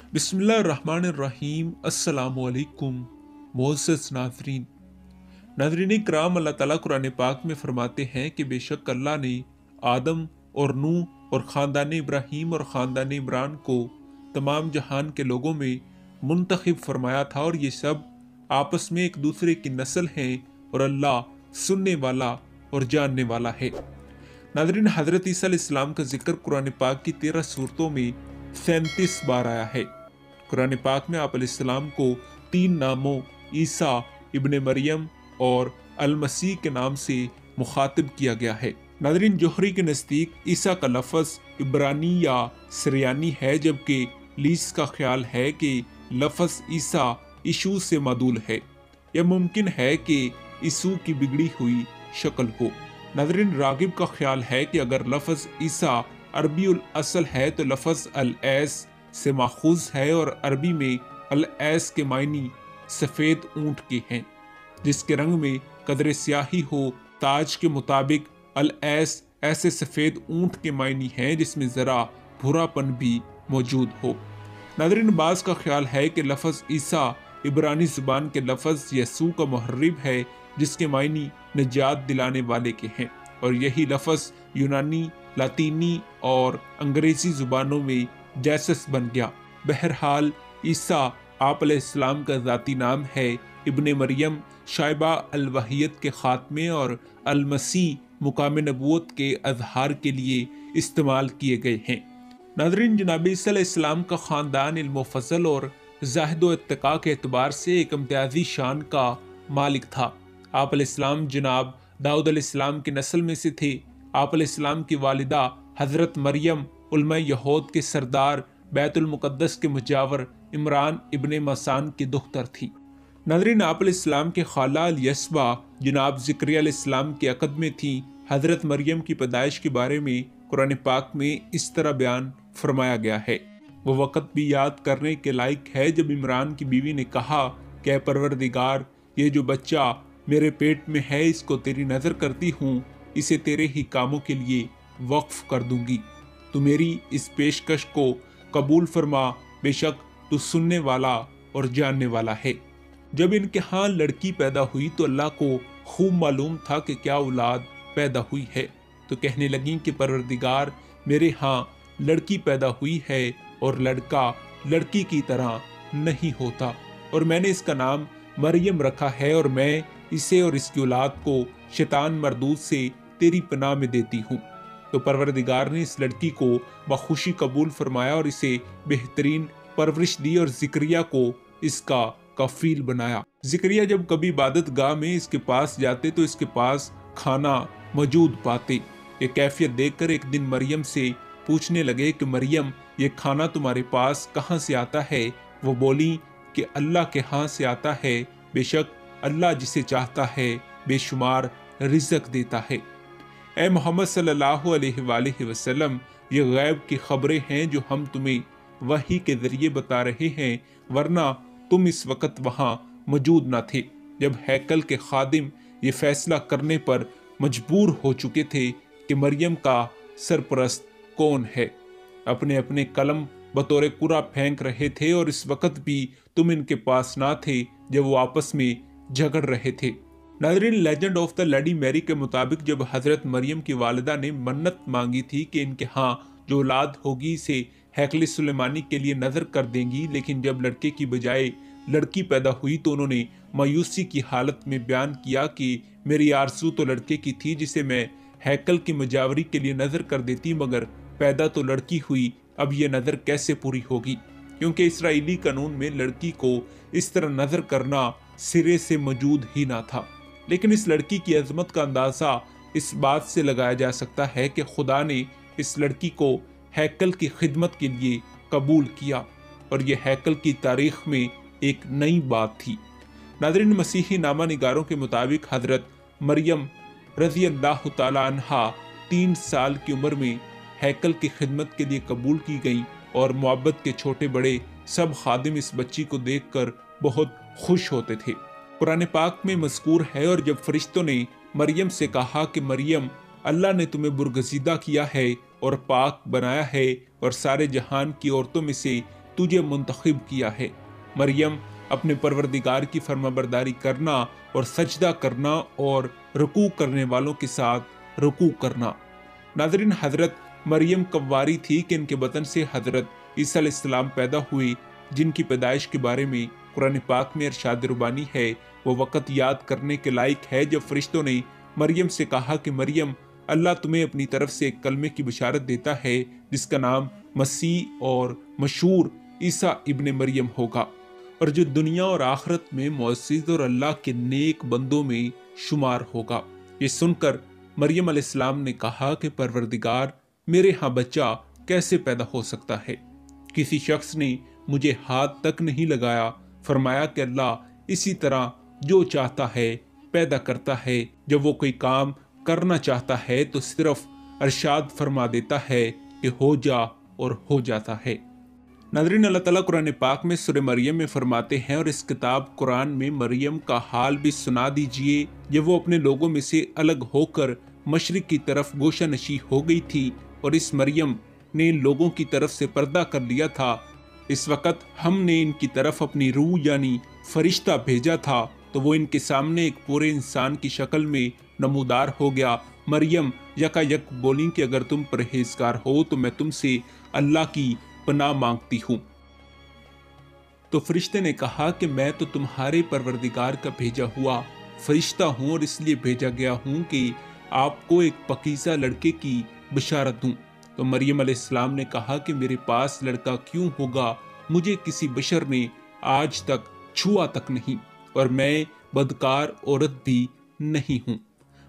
बिस्मिल्लाहिर्रहमानिर्रहीम। अस्सलामु अलैकुम मोअज़्ज़ज़ नाज़रीन इकराम, अल्लाह ताला कुरान पाक में फरमाते हैं कि बेशक अल्लाह ने आदम और नूह और ख़ानदान इब्राहीम और ख़ानदान इमरान को तमाम जहान के लोगों में मुंतखब फरमाया था, और ये सब आपस में एक दूसरे की नस्ल हैं, और अल्लाह सुनने वाला और जानने वाला है। नाज़रीन, हज़रत ईसा अलैहिस्सलाम का जिक्र कुरान पाक की 13 सूरतों में 37 बार आया है। कुरान पाक में आप अलैहिस्सलाम को 3 नामों ईसा इब्ने मरियम और अल मसीह के नाम से मुखातिब किया गया है। नाज़रीन, जोहरी के नज़दीक ईसा का लफ्ज़ इब्रानी या सिरियानी है, जबकि लीस का ख्याल है कि लफ्ज़ ईसा यीशु से मादूल है। यह मुमकिन है कि यीशु की बिगड़ी हुई शक्ल हो। नाज़रीन, रागिब का ख्याल है कि अगर लफ्ज़ ईसा अरबी उल असल है तो लफ्ज़ अल ऐस से माखूज है, और अरबी में अल ऐस के मायनी सफ़ेद ऊँट के हैं जिसके रंग में कदर स्याही हो। ताज के मुताबिक अल ऐस ऐसे सफ़ेद ऊँट के मायनी हैं जिसमें ज़रा भूरापन भी मौजूद हो। नाज़रीन, बाज़ का ख्याल है कि लफ्ज़ ईसा इब्रानी ज़ुबान के लफ्ज़ यसू का मुहर्रिब है जिसके मायनी निजात दिलाने वाले के हैं, और यही लफ्ज़ यूनानी, लातीनी और अंग्रेज़ी ज़ुबानों में जैसस बन गया। बहरहाल ईसा आप अलैहिस्सलाम का ज़ाती नाम है। इब्ने मरियम शाइबा अल-वहियत के ख़ात्मे और अल मसीह मुकाम नबूवत के अज़हार के लिए इस्तेमाल किए गए हैं। नाज़रीन, जनाब ईसा अलैहिस्सलाम का ख़ानदान इल्म फ़ज़ल और ज़ाहिद व इत्तिक़ा के एतबार से एक इम्तियाज़ी शान का मालिक था। आप अलैहिस्सलाम जनाब दाऊद अलैहिस्सलाम की नस्ल में से थे। आप अलैहिस्सलाम की वालिदा हज़रत मरियम उलमा यहूद के सरदार बैतुल मुक़द्दस के मुजावर इमरान इब्ने मसान की दुख्तर थी। नाज़रीन, आप अलैहिस्सलाम के खाला अल-यस्बा जनाब ज़िक्रिया अलैहिस्सलाम के अक़द में थी। हज़रत मरियम की पैदाइश के बारे में कुरान पाक में इस तरह बयान फरमाया गया है। वो वक़्त भी याद करने के लायक है जब इमरान की बीवी ने कहा कि परवरदिगार, ये जो बच्चा मेरे पेट में है इसको तेरी नज़र करती हूँ, इसे तेरे ही कामों के लिए वक्फ कर दूंगी। तू मेरी इस पेशकश को कबूल फरमा, बेशक तू सुनने वाला और जानने वाला है। जब इनके यहाँ लड़की पैदा हुई तो अल्लाह को खूब मालूम था कि क्या औलाद पैदा हुई है, तो कहने लगी कि परवरदिगार, मेरे यहाँ लड़की पैदा हुई है और लड़का लड़की की तरह नहीं होता, और मैंने इसका नाम मरियम रखा है, और मैं इसे और इसकी औलाद को शैतान मरदूद से तेरी पनाह में देती हूँ। तो परवरदिगार ने इस लड़की को बखुशी कबूल फरमाया और इसे बेहतरीन परवरिश दी और ज़िक्रिया को इसका कफील बनाया। ज़िक्रिया जब कभी इबादत गाह में इसके पास जाते तो इसके पास खाना मौजूद पाते। ये कैफियत देखकर एक दिन मरियम से पूछने लगे कि मरियम, ये खाना तुम्हारे पास कहाँ से आता है? वो बोली कि अल्लाह के यहाँ से आता है, बेशक अल्लाह जिसे चाहता है बेशुमार रिज़्क देता है। ए मोहम्मद सल्लल्लाहु अलैहि वसल्लम, ये गैब की खबरें हैं जो हम तुम्हें वही के ज़रिए बता रहे हैं, वरना तुम इस वक्त वहाँ मौजूद न थे जब हैकल के खादिम ये फैसला करने पर मजबूर हो चुके थे कि मरियम का सरपरस्त कौन है। अपने अपने कलम बतौर कुरा फेंक रहे थे, और इस वक्त भी तुम इनके पास ना थे जब वो आपस में झगड़ रहे थे। नाज़रीन, legend of the lady Mary के मुताबिक जब हज़रत मरियम की वालिदा ने मन्नत मांगी थी कि इनके यहाँ जो औलाद होगी इसे हैकल सुलेमानी के लिए नज़र कर देंगी, लेकिन जब लड़के की बजाय लड़की पैदा हुई तो उन्होंने मायूसी की हालत में बयान किया कि मेरी आरज़ू तो लड़के की थी जिसे मैं हैकल की मजावरी के लिए नज़र कर देती, मगर पैदा तो लड़की हुई, अब ये नज़र कैसे पूरी होगी? क्योंकि इसराइली कानून में लड़की को इस तरह नज़र करना सिरे से मौजूद ही ना था। लेकिन इस लड़की की अजमत का अंदाज़ा इस बात से लगाया जा सकता है कि खुदा ने इस लड़की को हैकल की खिदमत के लिए कबूल किया, और ये हैकल की तारीख में एक नई बात थी। नाज़रीन, मसीही नामा निगारों के मुताबिक हज़रत मरियम रज़ी अल्लाह तआला अन्हा 3 साल की उम्र में हैकल की खिदमत के लिए कबूल की गई, और मोहब्बत के छोटे बड़े सब खादिम इस बच्ची को देखकर बहुत खुश होते थे। कुरान पाक में मज़कूर है, और जब फरिश्तों ने मरियम से कहा कि मरियम, अल्लाह ने तुम्हें बुरगज़ीदा किया है और पाक बनाया है, और सारे जहान की औरतों में से تجھے منتخب کیا ہے۔ مریم اپنے پروردگار کی فرمانبرداری کرنا اور سجدہ کرنا اور رکوع کرنے والوں کے ساتھ رکوع کرنا۔ ناظرین، حضرت مریم کواری تھی کہ ان کے بطن سے حضرت عیسیٰ علیہ السلام پیدا ہوئے، جن کی پیدائش کے بارے میں قرآن پاک میں ارشاد ربانی ہے۔ وہ وقت یاد کرنے کے لائق ہے جب فرشتوں نے مریم سے کہا کہ مریم، اللہ تمہیں اپنی طرف سے ایک کلمے کی بشارت دیتا ہے جس کا نام مسیح اور مشہور عیسیٰ ابن مریم ہوگا، اور جو دنیا اور آخرت میں معزز اور اللہ کے نیک بندوں میں شمار ہوگا۔ یہ سن کر مریم علیہ السلام نے کہا کہ پروردگار، میرے ہاں بچہ کیسے پیدا ہو سکتا ہے؟ کسی شخص نے مجھے ہاتھ تک نہیں لگایا۔ فرمایا کہ اللہ اسی طرح جو چاہتا ہے پیدا کرتا ہے۔ جب وہ کوئی کام کرنا چاہتا ہے تو صرف ارشاد فرما دیتا ہے کہ ہو جا، اور ہو جاتا ہے۔ ناظرین، اللہ تعالیٰ قرآن پاک میں سورہ مریم میں فرماتے ہیں، اور اس کتاب قرآن میں مریم کا حال بھی سنا دیجئے جب وہ اپنے لوگوں میں سے الگ ہو کر مشرق کی طرف گوشہ نشی ہو گئی تھی، اور اس مریم نے لوگوں کی طرف سے پردہ کر لیا تھا۔ اس وقت ہم نے ان کی طرف اپنی روح یعنی فرشتہ بھیجا تھا، تو وہ ان کے سامنے ایک پورے انسان کی شکل میں نمودار ہو گیا۔ مریم یکا یک بولی کہ اگر تم پرہیزگار ہو تو میں تم سے اللہ کی پناہ مانگتی ہوں۔ تو فرشتے نے کہا کہ میں تو تمہارے پروردگار کا بھیجا ہوا فرشتہ ہوں، اور اس لیے بھیجا گیا ہوں کہ آپ کو ایک پاکیزہ لڑکے کی بشارت دوں۔ تو مریم علیہ السلام نے کہا کہ میرے پاس لڑکا کیوں ہوگا؟ مجھے کسی بشر نے آج تک چھوا تک نہیں، اور میں بدکار عورت بھی نہیں ہوں۔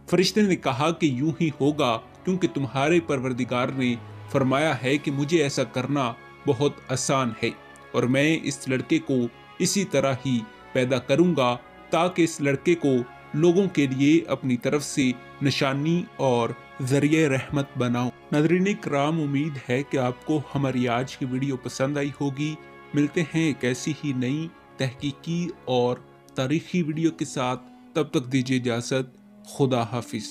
فرشتے نے کہا کہ یوں ہی ہوگا کیونکہ تمہارے پروردگار نے فرمایا ہے کہ مجھے ایسا کرنا بہت آسان ہے، اور میں اس لڑکے کو اسی طرح ہی پیدا کروں گا تاکہ اس لڑکے کو لوگوں کے لیے اپنی طرف سے نشانی اور ذریعہ رحمت بناؤں۔ ناظرین کرام، امید ہے کہ آپ کو ہماری آج کی ویڈیو پسند آئی ہوگی۔ ملتے ہیں ایک ایسی ہی نئی تحقیقی اور تاریخی ویڈیو کے ساتھ، تب تک دیجیے اجازت۔ خدا حافظ۔